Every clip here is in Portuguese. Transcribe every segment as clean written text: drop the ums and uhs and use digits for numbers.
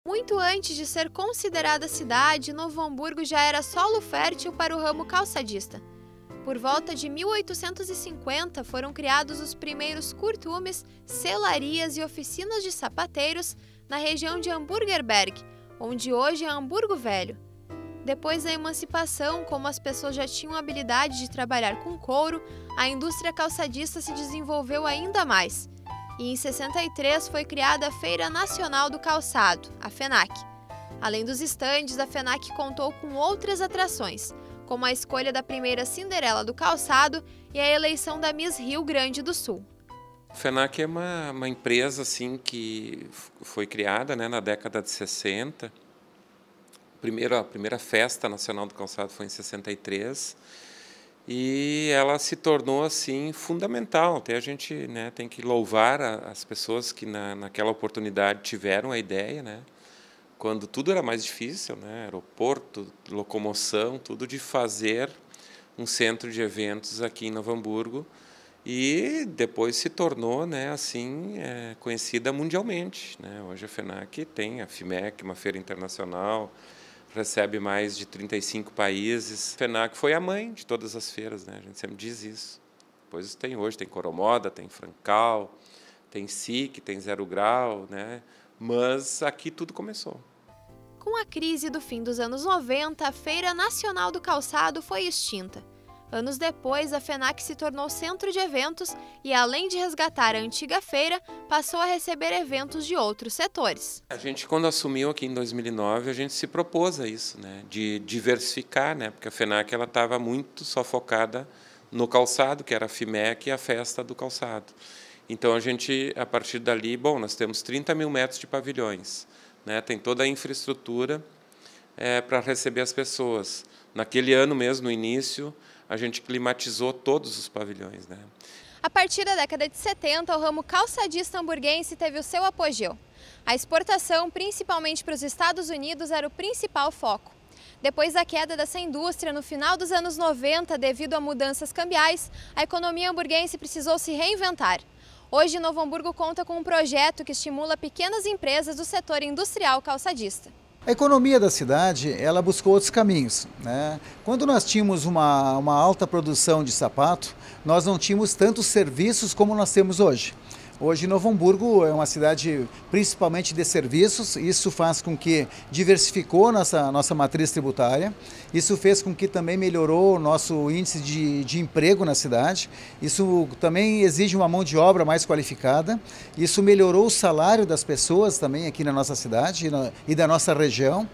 Muito antes de ser considerada cidade, Novo Hamburgo já era solo fértil para o ramo calçadista. Por volta de 1850 foram criados os primeiros curtumes, selarias e oficinas de sapateiros na região de Hamburgerberg, onde hoje é Hamburgo Velho. Depois da emancipação, como as pessoas já tinham habilidade de trabalhar com couro, a indústria calçadista se desenvolveu ainda mais. E em 63 foi criada a Feira Nacional do Calçado, a FENAC. Além dos estandes, a FENAC contou com outras atrações, como a escolha da primeira Cinderela do calçado e a eleição da Miss Rio Grande do Sul. A FENAC é uma empresa assim, que foi criada, né, na década de 60. A primeira Festa Nacional do Calçado foi em 63. E ela se tornou assim fundamental. Até a gente, né, tem que louvar as pessoas que naquela oportunidade tiveram a ideia, né, quando tudo era mais difícil, né, aeroporto, locomoção, tudo, de fazer um centro de eventos aqui em Novo Hamburgo. E depois se tornou, né, assim, conhecida mundialmente, né? Hoje a FENAC tem a FIMEC, uma feira internacional, recebe mais de 35 países. A FENAC foi a mãe de todas as feiras, né? A gente sempre diz isso. Depois tem Coromoda, tem Francal, tem SIC, tem Zero Grau, né? Mas aqui tudo começou. Com a crise do fim dos anos 90, a Feira Nacional do Calçado foi extinta. Anos depois, a FENAC se tornou centro de eventos e, além de resgatar a antiga feira, passou a receber eventos de outros setores. A gente, quando assumiu aqui em 2009, a gente se propôs a isso, né, de diversificar, né, porque a FENAC estava muito só focada no calçado, que era a FIMEC e a Festa do Calçado. Então, a gente, a partir dali, nós temos 30 mil metros de pavilhões, né, tem toda a infraestrutura para receber as pessoas. Naquele ano mesmo, no início, a gente climatizou todos os pavilhões, né? A partir da década de 70, o ramo calçadista hamburguense teve o seu apogeu. A exportação, principalmente para os Estados Unidos, era o principal foco. Depois da queda dessa indústria, no final dos anos 90, devido a mudanças cambiais, a economia hamburguense precisou se reinventar. Hoje, Novo Hamburgo conta com um projeto que estimula pequenas empresas do setor industrial calçadista. A economia da cidade, ela buscou outros caminhos, né? Quando nós tínhamos uma alta produção de sapato, nós não tínhamos tantos serviços como nós temos hoje. Hoje, Novo Hamburgo é uma cidade principalmente de serviços. Isso faz com que diversificou nossa matriz tributária. Isso fez com que também melhorou o nosso índice de emprego na cidade. Isso também exige uma mão de obra mais qualificada. Isso melhorou o salário das pessoas também aqui na nossa cidade e da nossa região.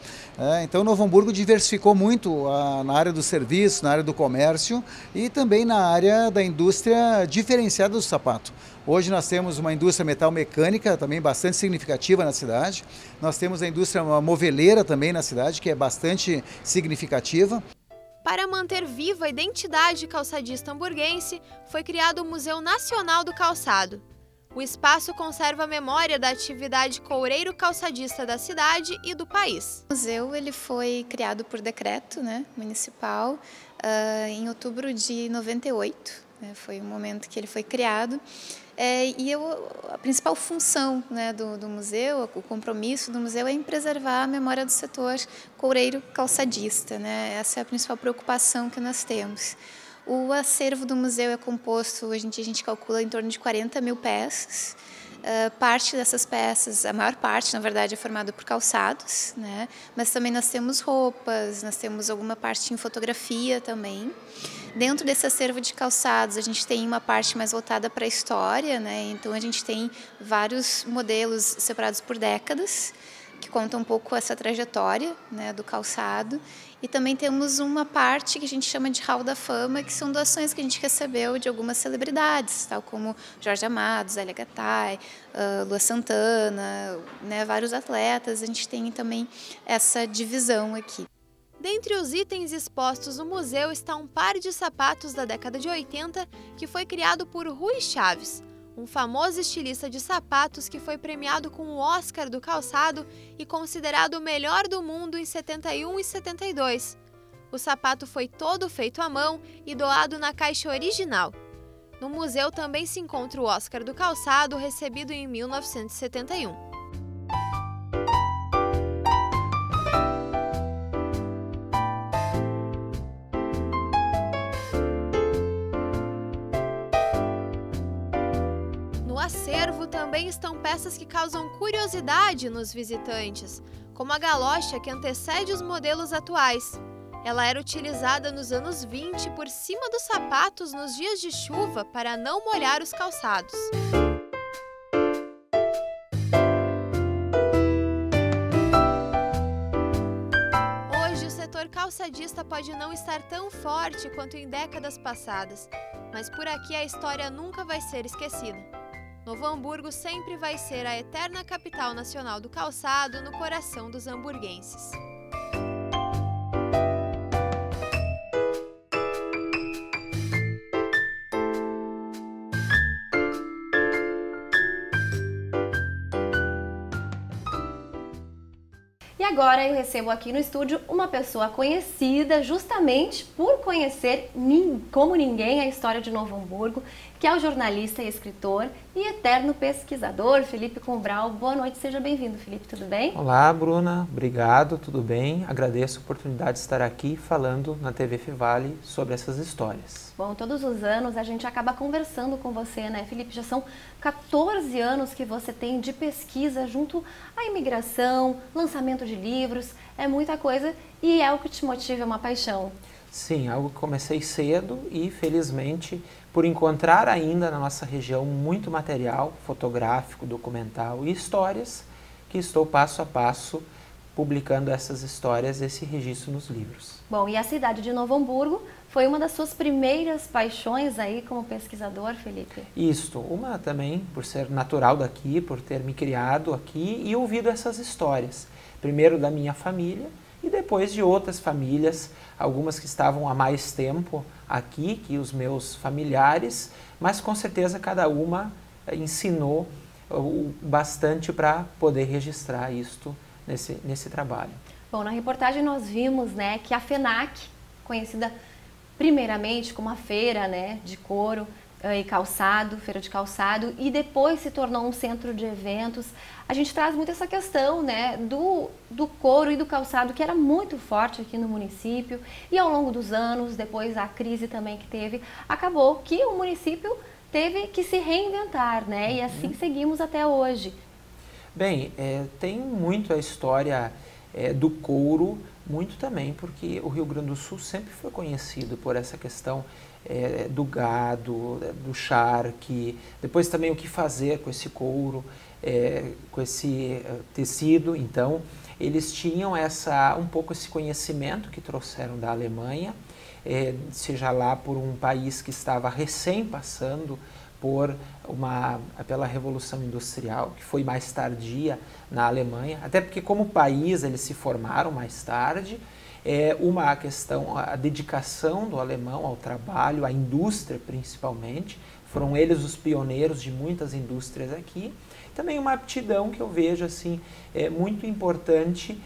Então, Novo Hamburgo diversificou muito na área do serviço, na área do comércio e também na área da indústria diferenciada do sapato. Hoje nós temos uma indústria metal-mecânica também bastante significativa na cidade. Nós temos a indústria moveleira também na cidade, que é bastante significativa. Para manter viva a identidade calçadista hamburguense, foi criado o Museu Nacional do Calçado. O espaço conserva a memória da atividade coureiro calçadista da cidade e do país. O museu ele foi criado por decreto, né, municipal em outubro de 98. Foi o momento que ele foi criado. A principal função, né, do museu, o compromisso do museu é em preservar a memória do setor coureiro calçadista, né? Essa é a principal preocupação que nós temos. O acervo do museu é composto, a gente calcula, em torno de 40 mil peças. Parte dessas peças, a maior parte, na verdade, é formada por calçados, né? Mas também nós temos roupas, nós temos alguma parte em fotografia também. Dentro desse acervo de calçados, a gente tem uma parte mais voltada para a história, né? Então, a gente tem vários modelos separados por décadas, que contam um pouco essa trajetória, né, do calçado. E também temos uma parte que a gente chama de Hall da Fama, que são doações que a gente recebeu de algumas celebridades, tal como Jorge Amado, Zélia Gattai, Lua Santana, né, vários atletas. A gente tem também essa divisão aqui. Dentre os itens expostos no museu está um par de sapatos da década de 80 que foi criado por Rui Chaves, um famoso estilista de sapatos que foi premiado com o Oscar do calçado e considerado o melhor do mundo em 71 e 72. O sapato foi todo feito à mão e doado na caixa original. No museu também se encontra o Oscar do calçado, recebido em 1971. acervo também estão peças que causam curiosidade nos visitantes, como a galocha que antecede os modelos atuais. Ela era utilizada nos anos 20 por cima dos sapatos nos dias de chuva para não molhar os calçados. Hoje, o setor calçadista pode não estar tão forte quanto em décadas passadas, mas por aqui a história nunca vai ser esquecida. Novo Hamburgo sempre vai ser a eterna capital nacional do calçado no coração dos hamburguenses. E agora eu recebo aqui no estúdio uma pessoa conhecida justamente por conhecer como ninguém a história de Novo Hamburgo, que é o jornalista e escritor e eterno pesquisador Felipe Combral. Boa noite, seja bem-vindo, Felipe, tudo bem? Olá, Bruna, obrigado, tudo bem? Agradeço a oportunidade de estar aqui falando na TV Fevale sobre essas histórias. Bom, todos os anos a gente acaba conversando com você, né, Felipe? Já são 14 anos que você tem de pesquisa junto à imigração, lançamento de livros, é muita coisa e é o que te motiva, é uma paixão. Sim, algo que comecei cedo e, felizmente, por encontrar ainda na nossa região muito material fotográfico, documental e histórias, que estou passo a passo publicando essas histórias, esse registro nos livros. Bom, e a cidade de Novo Hamburgo foi uma das suas primeiras paixões aí como pesquisador, Felipe? Isto, uma também por ser natural daqui, por ter me criado aqui e ouvido essas histórias. Primeiro da minha família e depois de outras famílias, algumas que estavam há mais tempo aqui que os meus familiares, mas com certeza cada uma ensinou bastante para poder registrar isto nesse trabalho. Bom, na reportagem nós vimos, né, que a FENAC, conhecida primeiramente como a feira, né, de couro e calçado, feira de calçado, e depois se tornou um centro de eventos. A gente traz muito essa questão, né, do couro e do calçado, que era muito forte aqui no município, e ao longo dos anos, depois a crise também que teve, acabou que o município teve que se reinventar, né, e assim seguimos até hoje. Bem, tem muito a história do couro, muito também porque o Rio Grande do Sul sempre foi conhecido por essa questão do gado, do charque, depois também o que fazer com esse couro, com esse tecido. Então, eles tinham um pouco esse conhecimento que trouxeram da Alemanha, seja lá por um país que estava recém passando pela Revolução Industrial, que foi mais tardia na Alemanha, até porque como país eles se formaram mais tarde, uma questão, a dedicação do alemão ao trabalho, à indústria principalmente, foram eles os pioneiros de muitas indústrias aqui, também uma aptidão que eu vejo assim, muito importante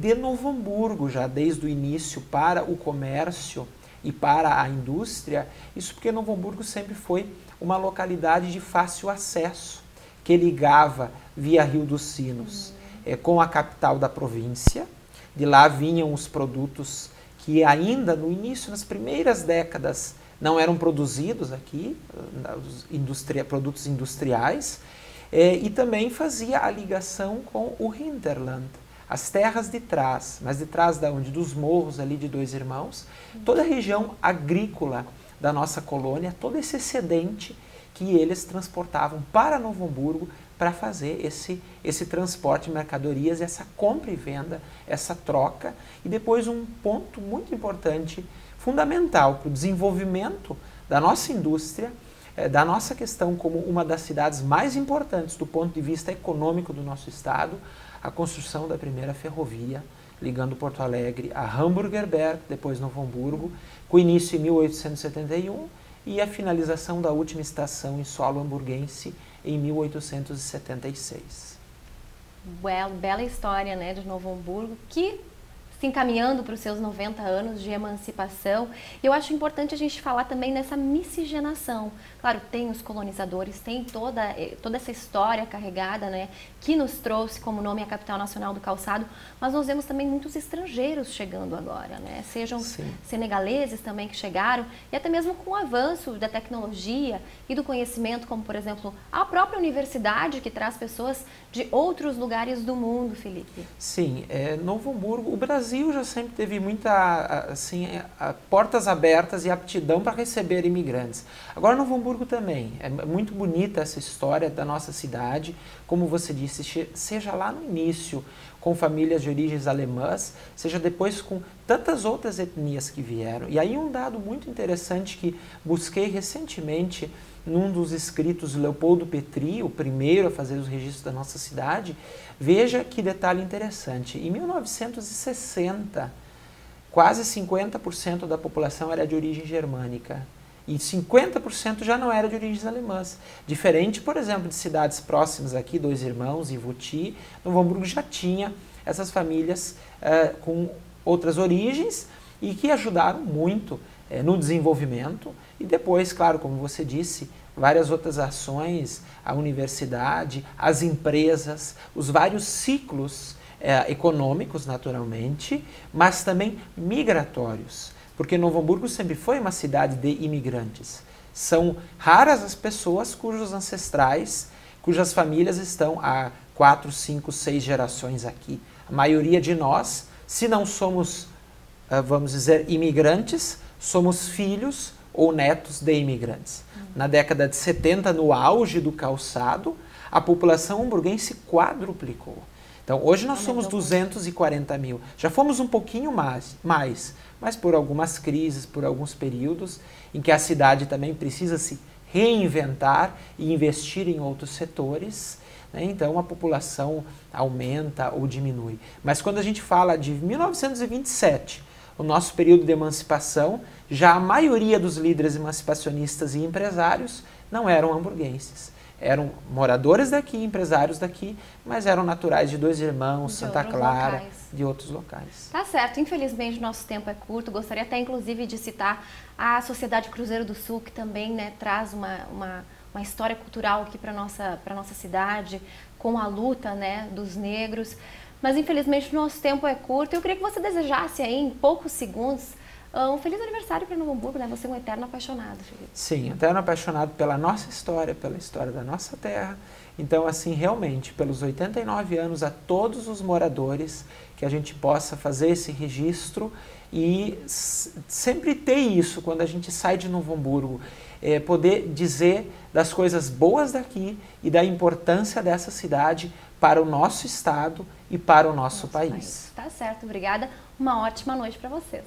de Novo Hamburgo, já desde o início para o comércio e para a indústria, isso porque Novo Hamburgo sempre foi uma localidade de fácil acesso, que ligava via Rio dos Sinos com a capital da província. De lá vinham os produtos que ainda no início, nas primeiras décadas, não eram produzidos aqui, produtos industriais, e também fazia a ligação com o Hinterland, as terras de trás, mas de trás da onde? Dos morros ali de Dois Irmãos, toda a região agrícola da nossa colônia, todo esse excedente que eles transportavam para Novo Hamburgo para fazer esse transporte de mercadorias, essa compra e venda, essa troca. E depois um ponto muito importante, fundamental para o desenvolvimento da nossa indústria, da nossa questão como uma das cidades mais importantes do ponto de vista econômico do nosso estado, a construção da primeira ferrovia ligando Porto Alegre a Hamburgerberg, depois Novo Hamburgo, com início em 1871 e a finalização da última estação em solo hamburguense em 1876. Bela história, né, de Novo Hamburgo, que se encaminhando para os seus 90 anos de emancipação. E eu acho importante a gente falar também nessa miscigenação. Claro, tem os colonizadores, tem toda essa história carregada, né, que nos trouxe como nome a capital nacional do calçado, mas nós vemos também muitos estrangeiros chegando agora, né, sejam senegaleses também que chegaram, e até mesmo com o avanço da tecnologia e do conhecimento, como por exemplo a própria universidade que traz pessoas de outros lugares do mundo, Felipe. Sim, Novo Hamburgo, o Brasil já sempre teve muita, assim, portas abertas e aptidão para receber imigrantes. Agora Novo Hamburgo também, é muito bonita essa história da nossa cidade, como você disse, seja lá no início com famílias de origens alemãs, seja depois com tantas outras etnias que vieram. E aí um dado muito interessante que busquei recentemente num dos escritos do Leopoldo Petri, o primeiro a fazer os registros da nossa cidade, veja que detalhe interessante. Em 1960, quase 50% da população era de origem germânica e 50% já não era de origens alemãs. Diferente, por exemplo, de cidades próximas aqui, Dois Irmãos e Voti, Novo Hamburgo já tinha essas famílias com outras origens e que ajudaram muito no desenvolvimento e depois, claro, como você disse, várias outras ações, a universidade, as empresas, os vários ciclos econômicos, naturalmente, mas também migratórios, porque Novo Hamburgo sempre foi uma cidade de imigrantes. São raras as pessoas cujos ancestrais, cujas famílias estão há 4, 5, 6 gerações aqui. A maioria de nós, se não somos, vamos dizer, imigrantes, somos filhos ou netos de imigrantes. Na década de 70, no auge do calçado, a população hamburguense quadruplicou. Então, hoje nós somos 240 mil. Já fomos um pouquinho mais, mas por algumas crises, por alguns períodos em que a cidade também precisa se reinventar e investir em outros setores, né? Então a população aumenta ou diminui. Mas quando a gente fala de 1927, o nosso período de emancipação, já a maioria dos líderes emancipacionistas e empresários não eram hamburguenses. Eram moradores daqui, empresários daqui, mas eram naturais de Dois Irmãos, Santa Clara, de outros locais. Tá certo, infelizmente o nosso tempo é curto, gostaria até inclusive de citar a Sociedade Cruzeiro do Sul, que também, né, traz uma história cultural aqui para nossa cidade, com a luta, né, dos negros, mas infelizmente o nosso tempo é curto. Eu queria que você desejasse aí, em poucos segundos, um feliz aniversário para Novo Hamburgo, né? Você é um eterno apaixonado, Felipe. Sim, eterno apaixonado pela nossa história, pela história da nossa terra. Então, assim, realmente, pelos 89 anos, a todos os moradores, que a gente possa fazer esse registro e sempre ter isso, quando a gente sai de Novo Hamburgo, poder dizer das coisas boas daqui e da importância dessa cidade para o nosso estado e para o nosso país. Tá certo, obrigada. Uma ótima noite para vocês.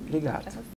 Obrigado.